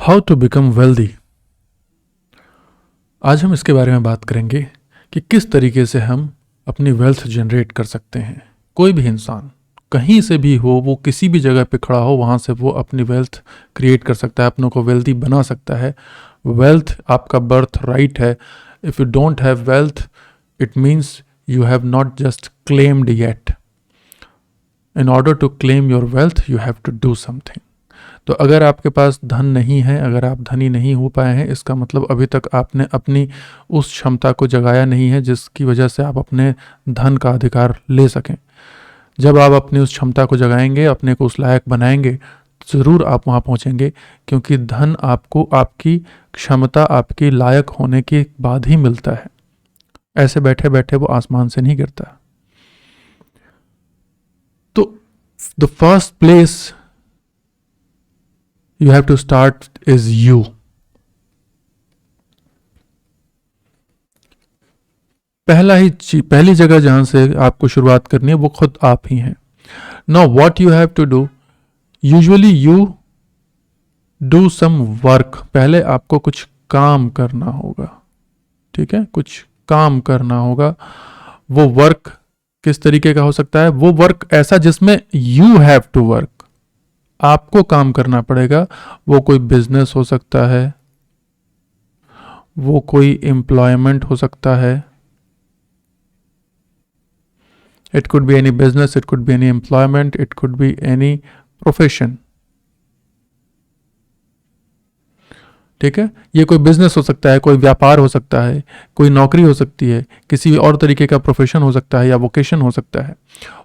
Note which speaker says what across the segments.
Speaker 1: How to become wealthy. आज हम इसके बारे में बात करेंगे कि किस तरीके से हम अपनी वेल्थ जनरेट कर सकते हैं। कोई भी इंसान कहीं से भी हो, वो किसी भी जगह पे खड़ा हो, वहाँ से वो अपनी वेल्थ क्रिएट कर सकता है, अपनों को वेल्दी बना सकता है। वेल्थ आपका बर्थ राइट है। If you don't have wealth, it means you have not just claimed yet. In order to claim your wealth you have to do something. तो अगर आपके पास धन नहीं है, अगर आप धनी नहीं हो पाए हैं, इसका मतलब अभी तक आपने अपनी उस क्षमता को जगाया नहीं है जिसकी वजह से आप अपने धन का अधिकार ले सकें। जब आप अपनी उस क्षमता को जगाएंगे, अपने को उस लायक बनाएंगे, ज़रूर आप वहाँ पहुँचेंगे, क्योंकि धन आपको आपकी क्षमता, आपकी लायक होने के बाद ही मिलता है। ऐसे बैठे बैठे वो आसमान से नहीं गिरता। तो the first place you have to start is you. पहली जगह जहां से आपको शुरुआत करनी है वो खुद आप ही हैं। Now what you have to do, usually you do some work। पहले आपको कुछ काम करना होगा, ठीक है, कुछ काम करना होगा। वो वर्क किस तरीके का हो सकता है? वो वर्क ऐसा जिसमें you have to work, आपको काम करना पड़ेगा। वो कोई बिजनेस हो सकता है, वो कोई एम्प्लॉयमेंट हो सकता है। It could be any business, it could be any employment, it could be any profession, ठीक है। ये कोई बिजनेस हो सकता है, कोई व्यापार हो सकता है, कोई नौकरी हो सकती है, किसी और तरीके का प्रोफेशन हो सकता है या वोकेशन हो सकता है।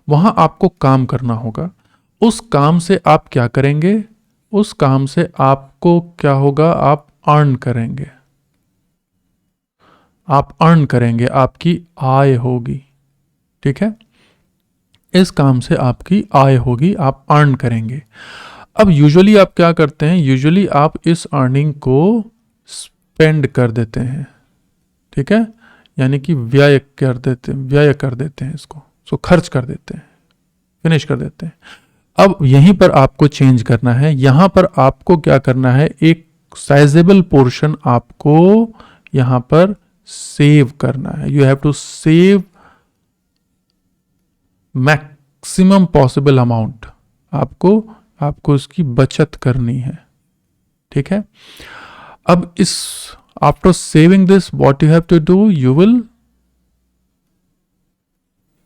Speaker 1: वहां आपको काम करना होगा। उस काम से आप क्या करेंगे? उस काम से आपको क्या होगा? आप अर्न करेंगे, आप अर्न करेंगे, आपकी आय होगी, ठीक है। इस काम से आपकी आय होगी, आप अर्न करेंगे। अब यूजुअली आप क्या करते हैं? यूजुअली आप इस अर्निंग को स्पेंड कर देते हैं, ठीक है, यानी कि व्यय कर देते हैं, इसको खर्च कर देते हैं, फिनिश कर देते हैं। अब यहीं पर आपको चेंज करना है। यहां पर आपको क्या करना है? एक साइजेबल पोर्शन आपको यहां पर सेव करना है। You have to save maximum possible amount. आपको उसकी बचत करनी है, ठीक है। अब इस after saving this what you have to do, you will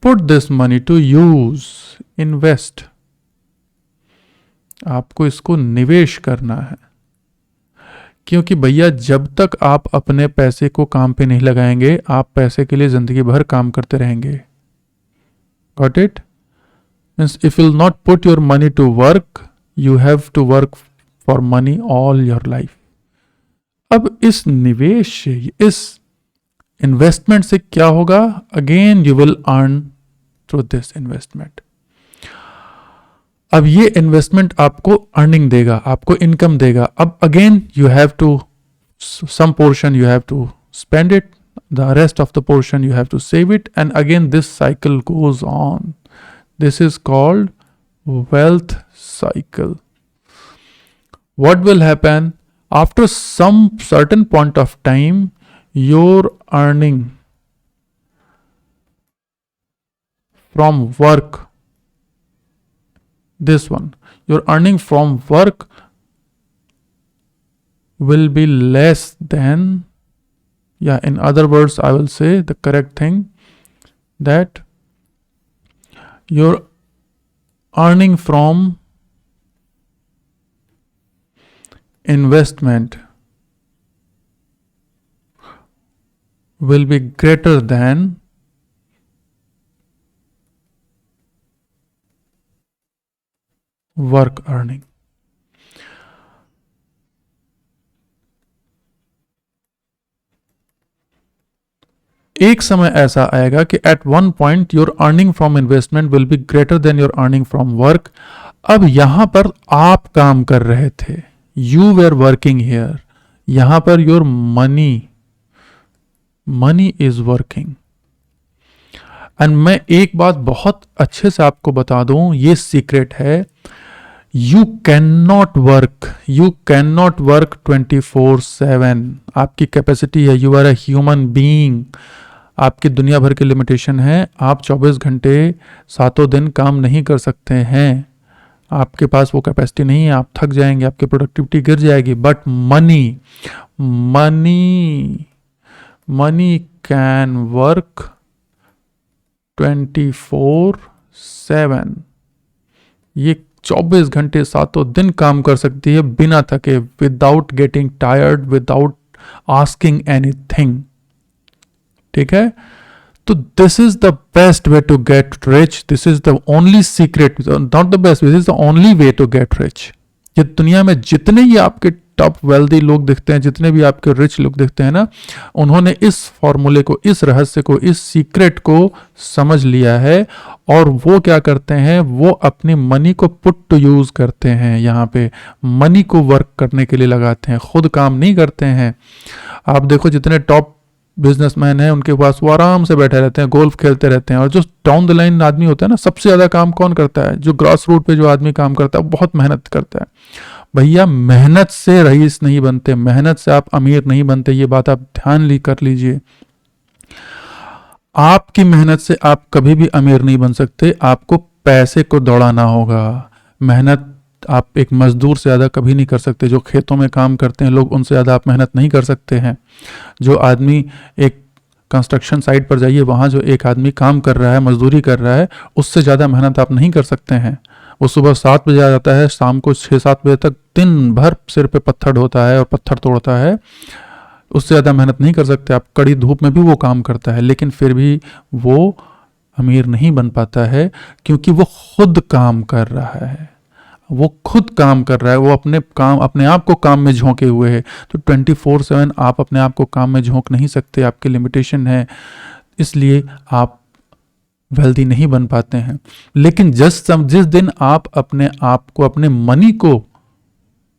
Speaker 1: put this money to use, invest. आपको इसको निवेश करना है, क्योंकि भैया जब तक आप अपने पैसे को काम पे नहीं लगाएंगे, आप पैसे के लिए जिंदगी भर काम करते रहेंगे। Got it? Means if you will not put your money to work, you have to work for money all your life. अब इस निवेश से, इस इन्वेस्टमेंट से क्या होगा? Again you will earn through this investment. अब ये इन्वेस्टमेंट आपको अर्निंग देगा, आपको इनकम देगा। अब again you have to some portion you have to spend it, the rest of the portion you have to save it, and again this cycle goes on. This is called wealth cycle. What will happen? After some certain point of time, your earning from work, this one, your earning from work will be less than, in other words, I will say the correct thing, that your earning from investment will be greater than work earning. एक समय ऐसा आएगा कि at one point your earning from investment will be greater than your earning from work. अब यहां पर आप काम कर रहे थे, यू वेर वर्किंग हियर। यहां पर your money is working. And मैं एक बात बहुत अच्छे से आपको बता दूं, ये सीक्रेट है, यू कैन नॉट वर्क 24/7। आपकी कैपेसिटी है, you are a human being. आपकी दुनिया भर की लिमिटेशन है, आप 24 घंटे सातों दिन काम नहीं कर सकते हैं। आपके पास वो कैपेसिटी नहीं है, आप थक जाएंगे, आपकी प्रोडक्टिविटी गिर जाएगी। But money money money can work 24/7। ये 24 घंटे सातों दिन काम कर सकती है बिना थके, without getting tired, without asking anything. ठीक है, तो this is the best way to get rich, this is the only secret, not the best, this is the only way to get rich. ये दुनिया में जितने ही आपके टॉप वेल्दी लोग दिखते हैं, जितने भी आपके रिच लोग दिखते हैं ना, उन्होंने इस फॉर्मूले को, इस रहस्य को, इस सीक्रेट को समझ लिया है। और वो क्या करते हैं, वो अपनी मनी को पुट टू यूज करते हैं, यहाँ पे मनी को वर्क करने के लिए लगाते हैं, खुद काम नहीं करते हैं। आप देखो जितने टॉप बिजनेसमैन हैं, उनके पास वो आराम से बैठे रहते हैं, गोल्फ खेलते रहते हैं। और जो डाउन द लाइन आदमी होता है ना, सबसे ज़्यादा काम कौन करता है? जो ग्रास रूट पे जो आदमी काम करता है, बहुत मेहनत करता है। भैया मेहनत से रईस नहीं बनते, मेहनत से आप अमीर नहीं बनते, ये बात आप ध्यान कर लीजिए। आपकी मेहनत से आप कभी भी अमीर नहीं बन सकते, आपको पैसे को दौड़ाना होगा। मेहनत आप एक मजदूर से ज़्यादा कभी नहीं कर सकते। जो खेतों में काम करते हैं लोग, उनसे ज़्यादा आप मेहनत नहीं कर सकते हैं। जो आदमी एक कंस्ट्रक्शन साइट पर जाइए, वहाँ जो एक आदमी काम कर रहा है, मजदूरी कर रहा है, उससे ज़्यादा मेहनत आप नहीं कर सकते हैं। वो सुबह 7 बजे आ जाता है, शाम को 6-7 बजे तक दिन भर सिर पे पत्थर ढोता है और पत्थर तोड़ता है, उससे ज़्यादा मेहनत नहीं कर सकते आप। कड़ी धूप में भी वो काम करता है, लेकिन फिर भी वो अमीर नहीं बन पाता है, क्योंकि वो खुद काम कर रहा है, वो खुद काम कर रहा है, वो अपने आप को काम में झोंके हुए है। तो 24/7 आप अपने आप को काम में झोंक नहीं सकते, आपकी लिमिटेशन है, इसलिए आप वेल्दी नहीं बन पाते हैं। लेकिन जिस दिन आप अपने आप को, अपने मनी को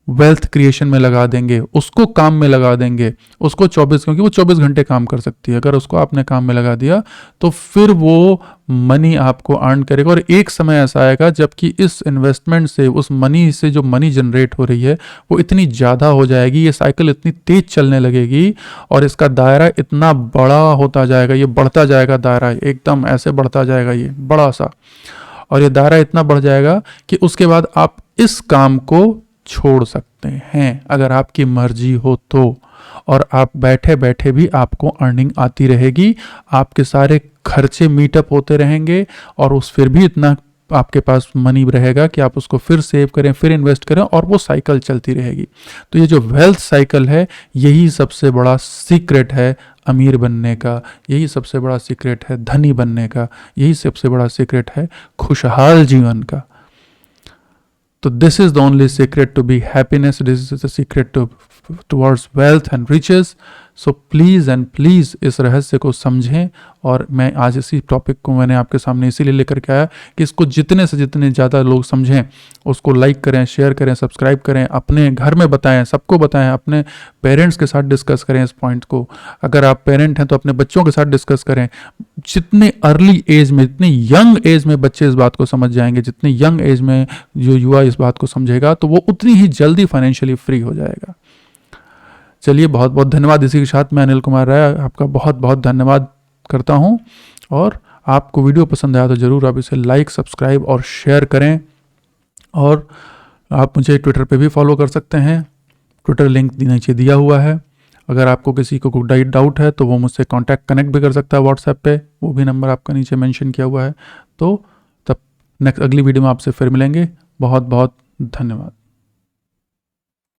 Speaker 1: वेल्थ क्रिएशन में लगा देंगे, उसको काम में लगा देंगे, उसको 24, क्योंकि वो 24 घंटे काम कर सकती है, अगर उसको आपने काम में लगा दिया तो फिर वो मनी आपको अर्न करेगा। और एक समय ऐसा आएगा जबकि इस इन्वेस्टमेंट से, उस मनी से जो मनी जनरेट हो रही है, वो इतनी ज़्यादा हो जाएगी, ये साइकिल इतनी तेज चलने लगेगी और इसका दायरा इतना बड़ा होता जाएगा, ये बढ़ता जाएगा, दायरा एकदम ऐसे बढ़ता जाएगा, ये बड़ा सा, और ये दायरा इतना बढ़ जाएगा कि उसके बाद आप इस काम को छोड़ सकते हैं अगर आपकी मर्जी हो तो। और आप बैठे बैठे भी आपको अर्निंग आती रहेगी, आपके सारे खर्चे मीटअप होते रहेंगे, और उस फिर भी इतना आपके पास मनी रहेगा कि आप उसको फिर सेव करें, फिर इन्वेस्ट करें, और वो साइकिल चलती रहेगी। तो ये जो वेल्थ साइकिल है, यही सबसे बड़ा सीक्रेट है अमीर बनने का, यही सबसे बड़ा सीक्रेट है धनी बनने का, यही सबसे बड़ा सीक्रेट है खुशहाल जीवन का। So this is the only secret to be happiness. This is the secret towards wealth and riches. So please and please इस रहस्य को समझें। और मैं आज इसी टॉपिक को मैंने आपके सामने इसीलिए लेकर के आया कि इसको जितने से जितने ज़्यादा लोग समझें, उसको लाइक करें, शेयर करें, सब्सक्राइब करें, अपने घर में बताएं, सबको बताएं, अपने पेरेंट्स के साथ डिस्कस करें इस पॉइंट को। अगर आप पेरेंट हैं तो अपने बच्चों के साथ डिस्कस करें। जितने अर्ली एज में, जितनी यंग एज में बच्चे इस बात को समझ जाएंगे, जितनी यंग एज में जो युवा इस बात को समझेगा, तो वो उतनी ही जल्दी फाइनेंशियली फ्री हो जाएगा। चलिए, बहुत बहुत धन्यवाद। इसी के साथ मैं अनिल कुमार राय आपका बहुत बहुत धन्यवाद करता हूं। और आपको वीडियो पसंद आया तो ज़रूर आप इसे लाइक, सब्सक्राइब और शेयर करें। और आप मुझे ट्विटर पे भी फॉलो कर सकते हैं, ट्विटर लिंक नीचे दिया हुआ है। अगर आपको किसी को कोई डाउट है तो वो मुझसे कनेक्ट भी कर सकता है व्हाट्सएप पे, वो भी नंबर आपका नीचे मेंशन किया हुआ है। तो तब अगली वीडियो में आपसे फिर मिलेंगे। बहुत बहुत धन्यवाद।